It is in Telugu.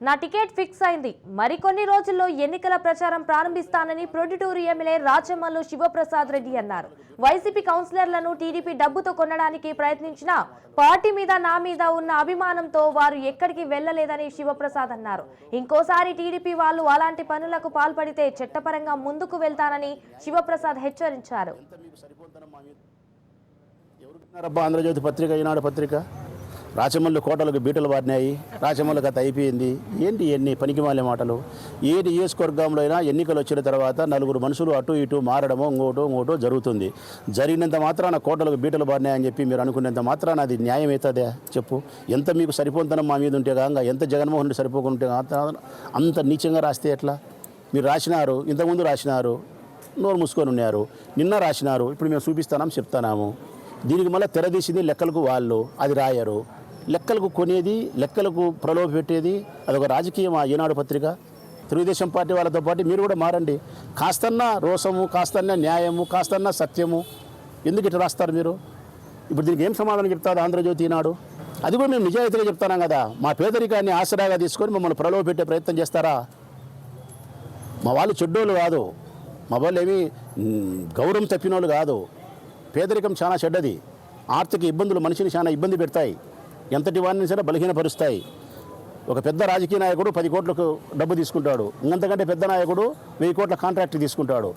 నా టికెట్ ఫిక్స్ అయింది. మరికొన్ని రోజుల్లో ఎన్నికల ప్రచారం ప్రారంభిస్తానని ప్రొద్దుటూరు ఎమ్మెల్యే రాచమల్లు శివప్రసాద్ రెడ్డి అన్నారు. వైసీపీ కౌన్సిలర్లను టీడీపీ డబ్బుతో కొనడానికి ప్రయత్నించినా పార్టీ మీద నా మీద ఉన్న అభిమానంతో వారు ఎక్కడికి వెళ్లలేదని శివప్రసాద్ అన్నారు. ఇంకోసారి టీడీపీ వాళ్ళు అలాంటి పనులకు పాల్పడితే చట్టపరంగా ముందుకు వెళ్తానని శివప్రసాద్ హెచ్చరించారు. ఆంధ్రజ్యోతి పత్రిక, ఈనాడు పత్రిక రాచమల్లు కోటలకు బీటలు వాడినాయి. రాచమల్లు కథ అయిపోయింది. ఏంటి ఎన్ని పనికిమాలే మాటలు. ఏ నియోజకవర్గంలో అయినా ఎన్నికలు వచ్చిన తర్వాత నలుగురు మనుషులు అటు ఇటు మారడమో ఇంకోటో జరుగుతుంది. జరిగినంత మాత్రాన కోటలకు బీటలు వాడినాయని చెప్పి మీరు అనుకునేంత మాత్రాన అది న్యాయం అవుతుందే చెప్పు. ఎంత మీకు సరిపోతుందనం మా మీద ఉంటే కాగా, ఎంత జగన్మోహన్ రెడ్డి సరిపోకుంటే అంత నీచంగా రాస్తే ఎట్లా? మీరు రాసినారు, ఇంతకుముందు రాసినారు, నోరు మూసుకొని ఉన్నారు, నిన్న రాసినారు, ఇప్పుడు మేము చూపిస్తాం చెప్తాము. దీనికి మళ్ళీ తెరదీసింది లెక్కలకు వాళ్ళు, అది రాయరు. లెక్కలకు కొనేది, లెక్కలకు ప్రలోభ పెట్టేది అదొక రాజకీయమా? ఈనాడు పత్రిక, తెలుగుదేశం పార్టీ వాళ్ళతో పాటు మీరు కూడా మారండి. కాస్తన్నా రోసము, కాస్తన్నా న్యాయము, కాస్తన్నా సత్యము. ఎందుకు ఇట్లా రాస్తారు మీరు? ఇప్పుడు దీనికి ఏం సమాధానం చెప్తారు ఆంధ్రజ్యోతి, ఈనాడు? అది కూడా మేము నిజాయితీగా చెప్తున్నాం కదా. మా పేదరికాన్ని ఆసరాగా తీసుకొని మమ్మల్ని ప్రలోభ పెట్టే ప్రయత్నం చేస్తారా? మా వాళ్ళు చెడ్డోళ్ళు కాదు, మా వాళ్ళు ఏమి గౌరవం తప్పినోళ్ళు కాదు. పేదరికం చాలా చెడ్డది. ఆర్థిక ఇబ్బందులు మనిషిని చాలా ఇబ్బంది పెడతాయి. ఎంతటి వాడిని సరే బలహీనపరుస్తాయి. ఒక పెద్ద రాజకీయ నాయకుడు 10 కోట్లకు డబ్బు తీసుకుంటాడు, ఇంకంతకంటే పెద్ద నాయకుడు 1000 కోట్ల కాంట్రాక్ట్ తీసుకుంటాడు.